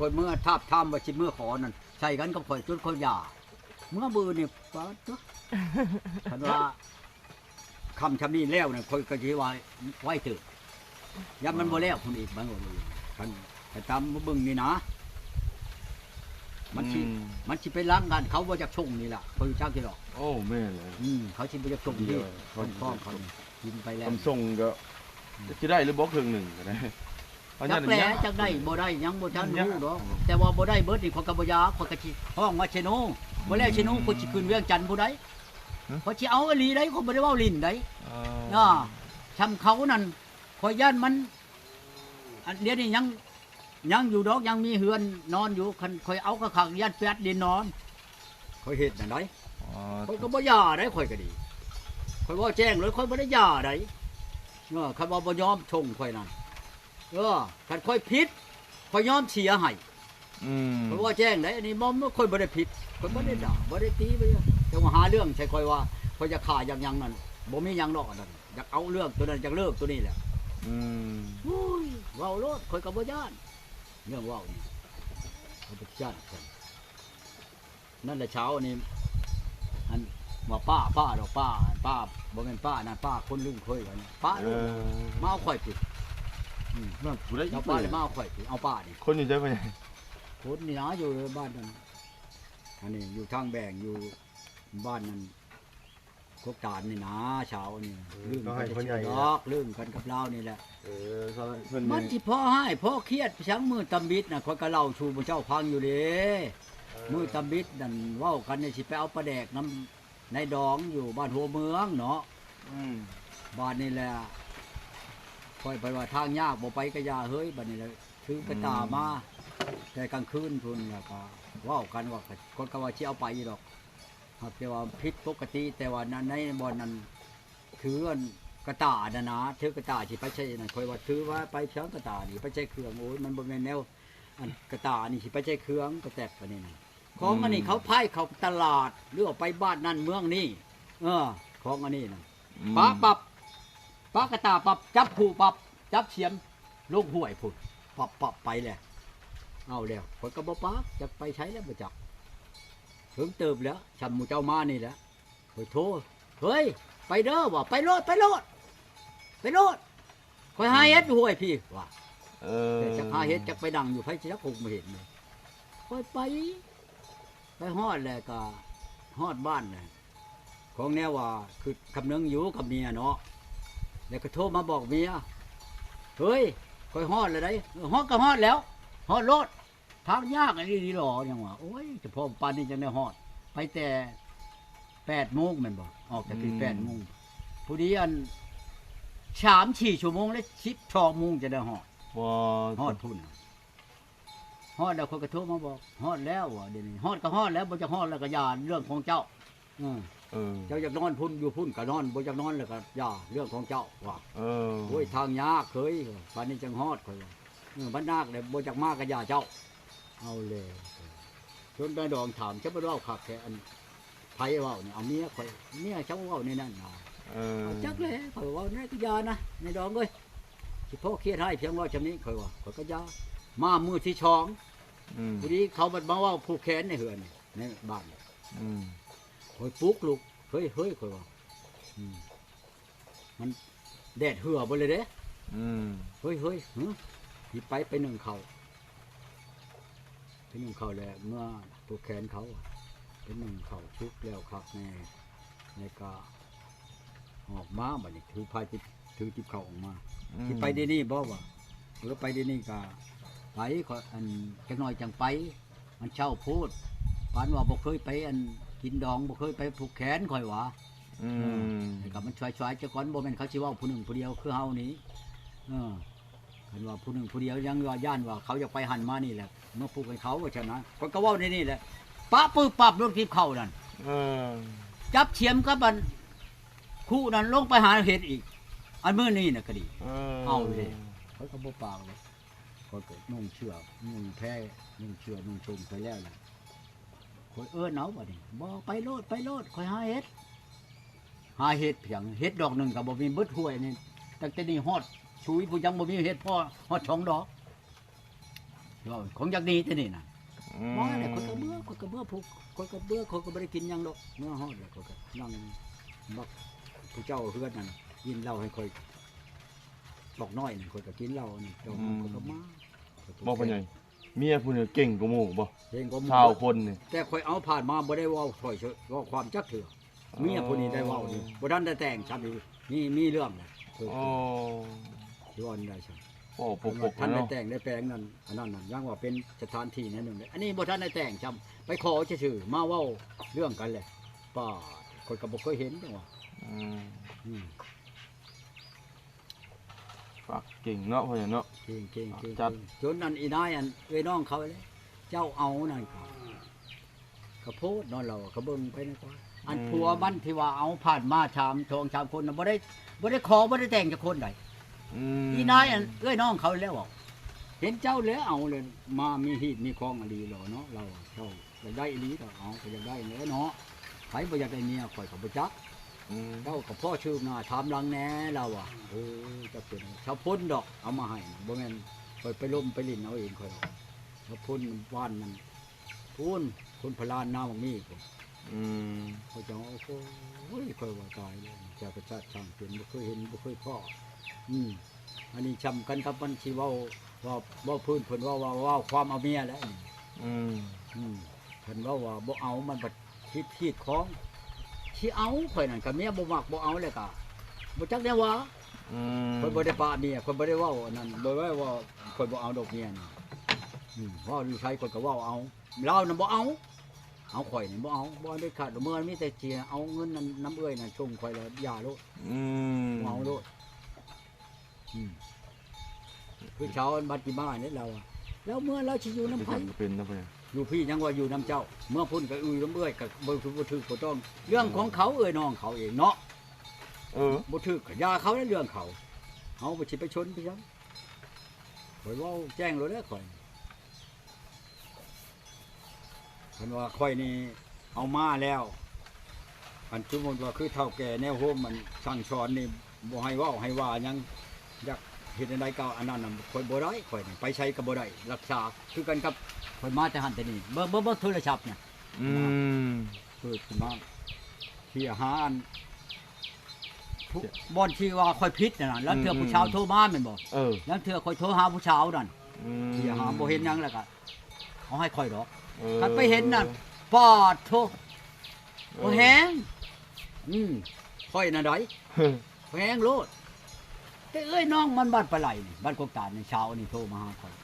คนเมื่อทาบทามว่าสิเมื่อขอนั่นใส่กันกับข่อยจนคนหย่าเมื่อมือนี่ปาดเนาะคันว่าคำชำนี้แล้วเนี่ยข่อยก็สิว่าไว้เถิดยามมันบ่แล้วคนอีกบางคนคันแต่ตามมาเบิ่งนี่นะมันสิไปล้างกันเขาบ่จักชงนี่ล่ะข่อยรู้จักอยู่ดอก โอ้แม่เลย เขาสิบ่จักชงนี่คนฟ้องเขากินไปแล้ว คำส่งก็จะได้หรือบ่ครึ่งหนึ่งก็ได้จักแหล่จักได้บ่ได้ยังบ่ทันรู้ดอกแต่ว่าบ่ได้เบิดนี่ข้อยก็บ่อยากข้อยก็สิห้องว่าเชโนบ่แล้วเชโนข้อยสิขึ้นเวียงจันทน์ผู้ใดข้อยสิเอาอีหลีได้ข้อยบ่ได้เว้าลิ้นได้ชำเขานั่นข้อยย่านมันอันเดี๋ยวนี้ยังอยู่ดอกยังมีเฮือนนอนอยู่คันข้อยเอากระขังย่านแปดดินนอนข้อยเฮ็ดนั่นได้ข้อยก็บ่ย่าได้ข้อยก็ดีข้อยเว้าแจ้งเลยข้อยบ่ได้ย่าได้คันว่าบ่ยอมชงข้อยนั่นคันค่อยผิดค่อยยอมเสียให้เพราะว่าแจ้งได้อันนี้บ่ค่อยบ่ได้ผิดค่อยบ่ได้ด่าบ่ได้ตีบ่แต่ว่าหาเรื่องใช่ค่อยว่าค่อยจะฆ่าอย่างนั่นบ่มีหยังดอกอันนั้นอยากเอาเรื่องตัวนั้นอยากเลิกตัวนี้แหละโอ้ยเว้าโลดค่อยก็บ่ย้านเรื่องเว้านี่บ่ได้ย้านนั่นแหละเช้านี่อันว่าป้าดอกป้าบ่แม่นป้านั่นป้าคนลืมเคยกันป้ามาเอาค่อยผิดนั่นผู้ใดเอาป้าเลยมาเอาข่อยเอาป้านี่คนอยู่ใจไปคนนี่นะอยู่บ้านนั้นอันนี้อยู่ทางแบ่งอยู่บ้านนั้นกกตาลนี่นะเช้านี่ลืมกันจะดอกลืมกันกับเรานี่แหละมันที่พ่อให้พ่อเครียดช้างมือตำบิดน่ะคนก็เล่าชูพระเจ้าพังอยู่เด้มือตำบิดนั่นเว้ากันนี่สิไปเอาปลาแดกน้ำในดองอยู่บ้านหัวเมืองเนาะบ้านนี่แหละค่อยไปว่าทางยากบ่ไปก็อย่าเฮ้ยบัดนี้เลยถือกระตามาแต่กลางคืนพุ่นแล้วก็เว้ากันว่าคนก็ว่าสิเอาไปดอกแต่ว่าผิดปกติแต่ว่านั้นในบ่อนนั้นถือกระตาน่ะนะถือกระตาสิไปใช้นั่นค่อยว่าถือว่าไปเพียงกระตานี่ไปใช้เครื่องโอ้ยมันบ่แม่นแนวอันกระตานี่สิไปใช้เครื่องกระแตกปานนี้น่ะของอันนี้เขาพายเขาตลาดหรือว่าไปบ้านนั่นเมืองนี่ของอันนี้น่ะปั๊บปากกระตาปับจับผูปับจับเฉียมลูกห่วยผุดปับไปเลยเอาแล้วคนก็บ่ปากจะไปใช้แล้วบ่จักถึงเติบแล้วฉันหมู่เจ้ามานี่แหละโอ้ยโทษเฮ้ยไปเด้อว่าไปโลดคอยหาเฮ็ดห่วยพี่ว่าแต่จักหาเฮ็ดจักไปดังอยู่ไผสิจักคงบ่เห็นเลยคอยไปฮอดแล้วก็ฮอดบ้านเลยของแนวว่าคือคำนึงอยู่กับเมียเนาะแล้วก็โทรมาบอกเมียเฮ้ยค่อยฮอดเลยได้ฮอดก็ฮอดแล้วฮอดรถทางยากอันนี้ดีหรอยังว่าโอ้ยจะพอปานนี้จังได้ฮอดไปแต่8 โมงแม่นบ่ออกจากที่8 โมงผู้ดีอัน3-4 ชั่วโมงแล้ว12 โมงจะได้ฮอดฮอดพุ่นฮอดแล้วคนก็โทรมาบอกฮอดแล้วว่ะเดี๋ยวนี้ฮอดก็ฮอดแล้วบ่จะฮอดแล้วก็อย่าเรื่องของเจ้าเจ้าอยากนอนพุ่นอยู่พุ่นก็นอนบ่อยากนอนแล้วก็อย่าเรื่องของเจ้าว่าโอ้ยทางยากเคยปานนี้จังฮอดข่อยบ้านนาคเลยบ่จักมาก็อย่าเจ้าเอาเลยจนได้ดองถามจะบ่เว้าคักแค่อันไผเว้านี่เอาเมียข่อยเมียเจ้าเว้าในนั้นน่ะจักเลยข่อยเว้าในก็อย่านะในดองเอ้ยสิพ่อเครียดให้เพียงว่าจำนี้ข่อยว่าข่อยก็อย่ามามื้อที่2ผู้ดีเขามาเว้าผูกแขนในเฮือนในบ้านคอยปลุกลูกเฮ้ยคอยว่ามันแดดเหือบ่เลยเด้เฮ้ยที่ไปนึ่งเขาแล้วเมื่อตัวแขนเขาไปนึ่งเขาชุกแล้วคักแน่ในกาออกมาบัดนี้ถือพายถือจิบเขาออกมาที่ไปที่นี่บ่ว่าหรือไปที่นี่ก็ไปขออันจังน้อยจังไปมันเช่าพูดปานว่าบ่เคยไปอันกินดองบ่เคยไปผูกแขนค่อยว่าแต่ก็มันช่วยๆเจ้าก่อนบ่แม่นเขาสิเว้าผู้หนึ่งผู้เดียวคือเฮานี้คันว่าผู้หนึ่งผู้เดียวยังว่าย่านว่าเขาอยากไปหันมานี่แหละเมื่อผูกให้เขาว่าฉะนั้นคนก็เว้าในนี่แหละปะปื้อปับลงที่เข้านั่นจับเฉียมกับมันคู่นั้นลงไปหาเห็ดอีกอันมื้อนี้น่ะก็ดีเอาเลยเขาก็บ่ปากเลยก็นุ่งเชือกนุ่งแพรนุ่งเชือกนุ่งชมไปแล้วล่ะคอยเนาะบัดนี้บ่ไปโลดคอยหาเฮ็ดเพียงเฮ็ดดอกหนึ่งก็บ่มีเบิดห้วยนี่ตั้งแต่นี้ฮอดชุยผู้ยังบ่มีเฮ็ดพอฮอด2 ดอก ว่าของอย่างนี้แต่นี่น่ะว่าแหละคนก็เบื่อคนก็เบื่อผู้คนก็เบื่อคนก็บ่ได้กินหยังดอกเมื่อฮอดแล้วเขาก็นั่งบักผู้เจ้าเฮือนนั่นกินเหล้าให้ค่อยบอกน้อยนี่คนก็กินเหล้านี่เจ้าคนก็มา บ่เป็นไงเมียผู้นี้เก่งกว่าหมู่บ่ เพลงก็ ชาวคนนี่ แต่ค่อยเอาผ่านมาบ่ได้เว้าถอยเฉยว่าความจักเถื่อเมียผู้นี้ได้เว้านี่บ่ทันได้แต่งชัดนี่มีเรื่องน่ะ อ๋อ ย้อนได้ใช่ โอ้ปก ท่านได้ เนาะ แต่งได้แปลงนั่นอันนั้นน่ะยังว่าเป็นสถานที่นั่นนึงอันนี้บ่ทันได้แต่งจำไปขอชื่อมาเว้าเรื่องกันแหละป้าคนก็บ่เคยเห็นจังว่า อืมฝากเก่งเนาะพ่อใหญ่เนาะ เก่งๆ จัด จนนั่นอีนายอันเอ้ยน้องเขาเลยเจ้าเอานั่นเขาโพดนอนเราเขาเบิ่งไปนะกว่าอันผัวมันที่ว่าเอาผ่านมาชามทองชามคนน่ะบ่ได้ขอบ่ได้แต่งจักคนใด อีนายอันเอ้ยน้องเขาแล้วบอกเห็นเจ้าแล้วเอาเลยมามีหีดมีคองอลีหรอเนาะเราเจ้าอยากได้อลีก็เอาก็อยากได้แล้วเนาะใครบ่อยากได้เมียข่อยก็บ่จักเจ้ากับพ่อชื่อหน้าถามหลังแหน่เราอ่ะจะเป็นชาวพ้นดอกเอามาให้บ่แม่นข่อยไปล้มไปลิ้นเอาเองข่อยดอกชาวพ้นบ้านมันพูนคนพลานน้าบักมีพุ่นเขาจะเอาโอ้ยข่อยว่าตายแล้วจะกระชากช่างเปลี่ยนบ่เคยเห็นบ่เคยพ่ออันนี้ชำกันกับมันชีว่าพื้นเพิ่นว่าความเอาเมียแล้วเพิ่นว่าบ่เอามันบัดคิดของสิเอาข่อยนั่นก็เมียบ่มักบ่เอาเลยก็บ่จักแนวว่าเพิ่นบ่ได้ปะเมียเพิ่นบ่ได้เว้าอันนั้นบ่ได้ว่าข่อยบ่เอาดอกเมียนี่ว่าอยู่ใช้ข่อยก็เว้าเอาเราน่ะบ่เอาข่อยนี่บ่เอาบ่ได้ขาดเมื่อมีแต่เจียเอาเงินนั้นน้ำเอื้อยนั่นชงข่อยแล้วอย่าโลดบ่เอาโลดคือเช้าบัดกี่บ้านนี่เราแล้วเมื่อเราสิอยู่น้ำไผ เป็นนะพ่อใหญ่ อยู่พี่ยังว่าอยู่น้ำเจ้า เมื่อพุ่นก็น้ำเอื้อยก็บ่ถือบ่ต้องเรื่องของเขาเอ้ยน้องเขาเองเนาะบ่ถือก็ยาเขาในเรื่องเขาเฮาบ่สิไปชนไปจังข่อยเว้าแจ้งเลยเด้อข่อยเพิ่นว่าข่อยนี่เอามาแล้วอันสมมุติว่าคือเฒ่าแก่แนวโฮมมันสั่งสอนนี่บ่ให้เว้าให้ว่าหยังอยากเฮ็ดอันใดก็อันนั้นน่ะข่อยบ่ได้ข่อยนี่ไปใช้ก็บ่ได้รักษาคือกันกับข่อยมาแต่หันแต่นี่บ่โทรศัพท์เนี่ยเปิดขึ้นมาที่หาอันบ่อนที่ว่าข่อยผิดนั่นน่ะแล้วเทื่อผู้ชาวโทรมาแม่นบ่แล้วเทื่อข่อยโทรหาผู้ชาวนั่นที่หาบ่เห็นหยังแล้วก็เอาให้ข่อยดอกคันไปเห็นนั่นปอดโทบ่แฮงข่อยน่ะได้แฮงโลดแต่เอ้ยน้องมันบ้านปลาไหลนี่บ้านกกตาลนี่เช้านี่โทรมาหาข่อย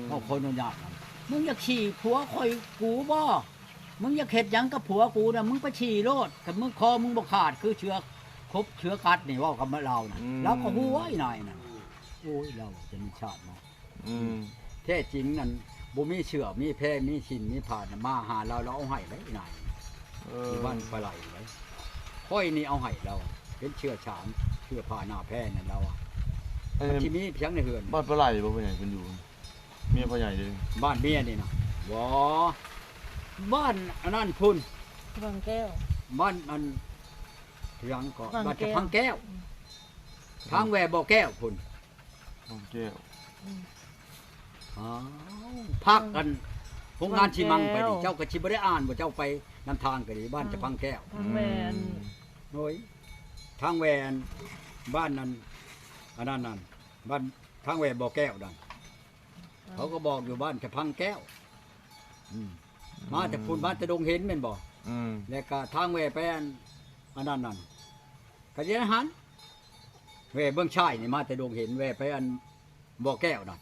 เขาคนอนุญาตนั่นมึงอยากฉี่ผัวข่อยกูบ่มึงอยากเฮ็ดหยังกับผัวกูน่ะมึงไปฉี่โลดกับมึงคอมึงบ่ขาดคือเชื้อครบเชื้อกัดนี่เว้ากับเราน่ะแล้วก็ฮู้ไว้นายน่ะโอ้ยเราจะมีชาติเนาะแท้จริงนั่นบ่มีเชื้อมีแพร่มีชินมีผ่านมาหาเราเอาให้ได้นายที่บ้านปลาไหลไว้ค่อยนี่เอาให้เราเป็นเชื้อฉางเชื้อผ่าหน้าแพร่นั่นเราอ่ะที่มีเพียงในเฮือน บ้านปลาไหลบ่พ่อใหญ่เพิ่นอยู่เมียพ่อใหญ่เด้ บ้านเมียนี่นะบ่บ้านอันนั้นพุ่น บางแก้ว บ้านอันเพียงก็ บาง บ้าน แก้ จะ ว พังแก้วทางแหวบ่อแก้วพุ่น น้องแก้ว อ้าวพักกันโรงงานชิมังไปดิเจ้าก็สิบ่ได้อ่านบ่เจ้าไปนำทางก็ดีบ้านจะพังแก้ว ทางแวน โอ้ยทางแหวนบ้านนั้นอันนั้นนั่นบ้านทางแหวบ่อแก้วนั่นเขาก็บอกอยู่บ้านจะพังแก้วมาแต่พุ่นบ้านจะดงเห็นแม่นบ่ แล้วก็ทางแหวไปอันนั้นนั่นก็เดี๋ยวหันแหวเบื้องชายนี่มาแต่ดงเห็นแหวไปอันบ่อแก้วนั่น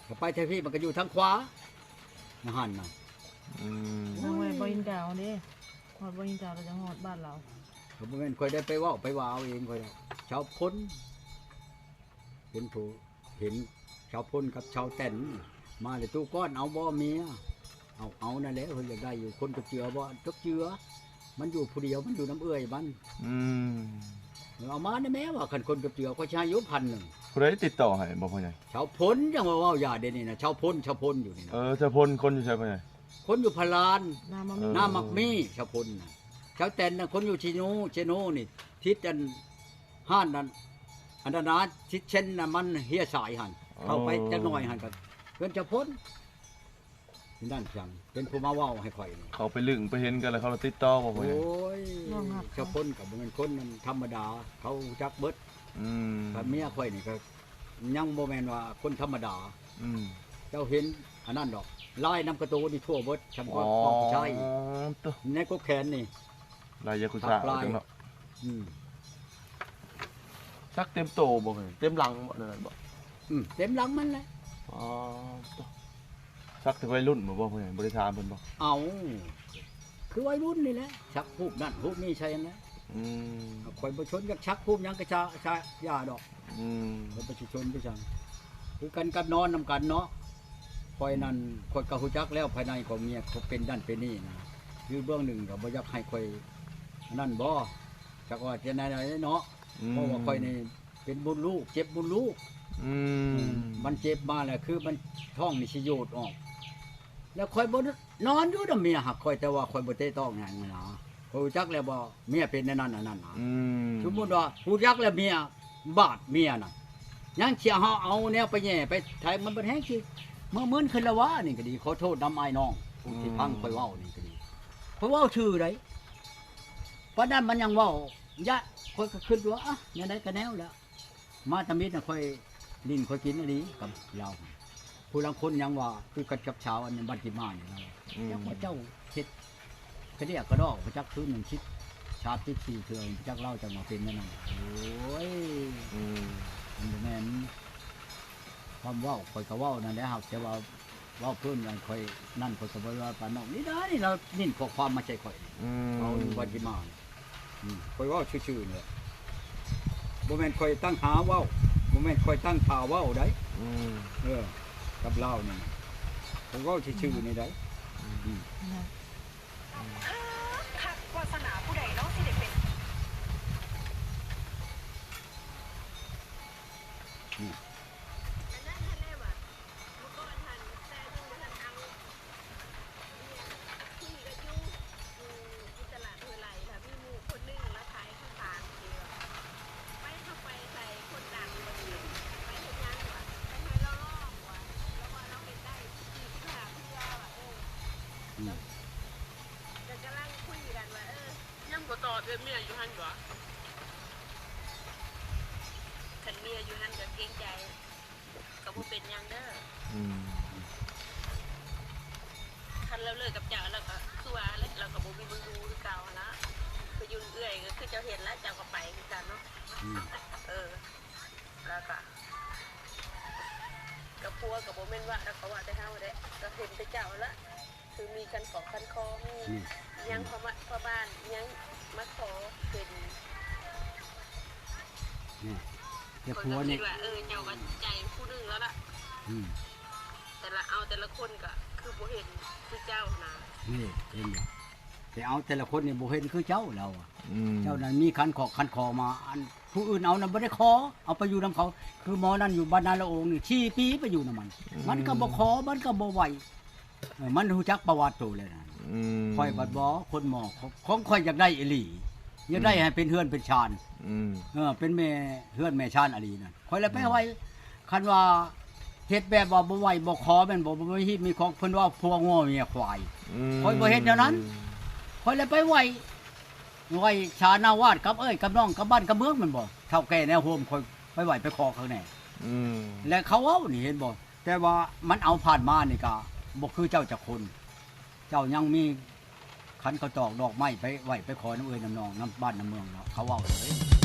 ก็ไปเทพี่มันก็อยู่ทางขวานะหันนั่น ทางแวนบ่ยินดาวเด้ฮอดบ่ยินดาวเราจะฮอดบ้านเรา ก็บ่แม่นค่อยได้ไปเว้าไปว่าเอาเองค่อยแล้วชาวพ้นเห็นผู้เห็นชาวพ้นกับชาวแต่นมาเลยตู้ก้อนเอาบ่เมียเอานั่นแหละเพิ่นอยากได้อยู่คนก็เจือบ่จักเจือมันอยู่ผู้เดียวมันอยู่น้ำเอื้อยมันเอามาได้แม้ว่าคันคนกับเจือก็ใช้อยู่1,000 ผู้ใดติดต่อให้บ่พ่อใหญ่ ชาวพ้นจังว่าเว้าอย่าเดี๋ยวนี้นะชาวพ้นอยู่นี่นะ จะพลคนอยู่ใช่พ่อใหญ่ คนอยู่พลาน น้ำมันมี น้ามักมีชาวพ้นน่ะชาวแต่นน่ะคนอยู่เชโนนี่ทิศอันห้านนั้นอันนั้นนะทิศเช่นน่ะมันเฮียสายหั่นเข้าไปจักหน่อยหั่นก็ พิ่นจะพ้นนั่นจังเป็นผู้มาเว้าให้ข่อยนี่ เขาไปลึงไปเห็นกันแล้วเขาติดต่อบ่พ่อ โอ้ ใหญ่ ยเจ้าพ้นก็บ่แม่นคนมันธรรมดาเขาจักเบิด อืม ถ้าเมียข่อยนี่ก็ยังบ่แม่นว่าคนธรรมดา อืม เจ้าเห็นอันนั้นดอกลายน้ำกระตูนี่ทั่วเบิดฉัน อ๋ ก็ อ พอใช้ ตัว ในกกแขนนี่ ลายยากุซ่า ทับลาย จังเนาะ อืม ซักเต็มโตบ่พ่อใหญ่เต็มหลังบ่นั่นบ่ เต็มหลังมันเลย อ๋อตัวซักถึงวัยรุ่นบ่พ่อใหญ่บ่ได้ถามเพิ่นบ่ เอาคือวัยรุ่นนี่แหละชักพูบนั่นพูบนี่ใช่ไหม อืม ข่อยบ่ชนกับชักพูบหยังก็ชาย่าดอก อืม ข่อยบ่สิชนไปจังคือกันกับนอนนำกันเนาะข่อยนั่นข่อยก็ฮู้จักแล้วภายในของเมียเขาเป็นนั่นเป็นนี่นะคือเบื้องหนึ่งก็บ่อยากให้ข่อยนั่นบ่จักว่าจะไหนๆเนาะเพราะว่าข่อยนี่เป็นบุญลูกเจ็บบุญลูก อืม มันเจ็บมาแหละคือมันท้องนี่สิโยดออก แล้วข่อยบ่นอนอยู่นำเมียหักข่อยแต่ว่าข่อยบ่เตะต้องหยังนะข่อยรู้จักแล้วบ่เมียเป็นในนั้นอันนั้นนะ อืม สมมุติว่ารู้จักแล้วเมียบาดเมียน่ะยังเสียเฮาเอาแนวไปแย่ไปไทยมันบ่แฮงสิเมื่อมื้นขึ้นแล้วว่านี่ก็ดีขอโทษนำอ้ายน้องผู้ที่ฟังข่อยเว้านี่ก็ดีข่อยเว้าชื่อไดเพราะนั้นมันยังเว้ายะข่อยก็คิดว่าอ่ะแนวใดก็แนวแล้วมาตะมิดน่ะข่อยลิ้นข่อยกินอันนี้กับเราผู้ลางคนยังว่าคือกันกับชาวอันนั้นบัดที่มานี่นะ จักว่าเจ้าเฮ็ดกระเดียกกระดอกพระจักคืนหนึ่งชิดชาติที่สี่เทืองพระจักเล่าจังมาเป็นนั่นน่ะโอ้ย อืม มันบ่แม่นความเว้าข่อยก็เว้านั่นแหละครับแต่ว่าเว้าเพิ่นกันข่อยนั่นข่อยก็บ่ว่าปานน้องนี่นะนี่เรานิ่นข้อความมาใส่ข่อย อืม เอาวันที่มาข่อยเว้าชื่อๆเนี่ยบ่แม่นข่อยตั้งหาเว้าบ่แม่นข่อยตั้งท่าเว้าได้ อืม กับเล่านี่ข่อยเว้าชื่อๆนี่ได้ คักวาสนาผู้ใดเนาะสิได้เป็น ก็กำลังคุยกันว่ายังบ่ตอบเมียอยู่หั่นบ่คันเมียอยู่หั่นก็เกรงใจก็บ่เป็นหยังเด้อ อืม คันเราเลิกกับเจ้าแล้วก็คือว่าแล้วเราก็บ่มีบุญดูคือเก่าหั่นละคืออยู่เอื้อยก็คือเจ้าเห็นแล้วเจ้าก็ไปคือกันเนาะแล้วก็กับพัวก็บ่แม่นว่าแล้วก็ว่าแต่เฮาเด้ก็เห็นแต่เจ้าละคือมีกันขอคันคอมียังพ่อบ้านยังมาขอเป็น นี่แต่ คน ผัว ก็ นี่ คิดว่าเจ้าก็ใจผู้หนึงแล้วล่ะ อืม แต่ละคนก็คือบ่เห็นคือเจ้านะ นี่เห็นบ่แต่เอาแต่ละคนนี่บ่เห็นคือเจ้าเราอะ อืม เจ้านั้นมีคันคอมาอันผู้อื่นเอานั้นบ่ได้ขอเอาไปอยู่นํเขา คือหมอนั่นอยู่บ้านนาละองค์นี่4ปีไปอยู่นํมัน มันก็บ่ขอมันก็บ่ไหวมันรู้จักประวัติตัวเลยนะ อืม ข่อยบัดบ่คนหมอของข่อยอยากได้อีหลีอยากได้ให้เป็นเฮือนเป็นชาน อืม เป็นแม่เฮือนแม่ชานอีหลีนั่นข่อยเลยไปไว้คันว่าเฮ็ดแบบว่าบ่ไหวบ่ขอแม่นบ่มีฮิตมีของเพิ่นว่าพวกง้อเมียควาย ข่อยบ่เฮ็ดแนวนั้น ข่อยเลยไปไหวชานาวาดกับกับน้องกับบ้านกับเมืองแมันบ่เฒ่าแก่แนวโฮมข่อยไปไหวไปขอข้างใน อืม และเขาเอานี่เห็นบ่แต่ว่ามันเอาผ่านมานี่ก็บ่คือเจ้าจักคน เจ้ายังมีคันเขาตอกดอกไม้ไปไหวไปขอน้ำเอ้ยน้ำนองน้ำบ้านน้ำเมืองเนาะเขาเอาเลย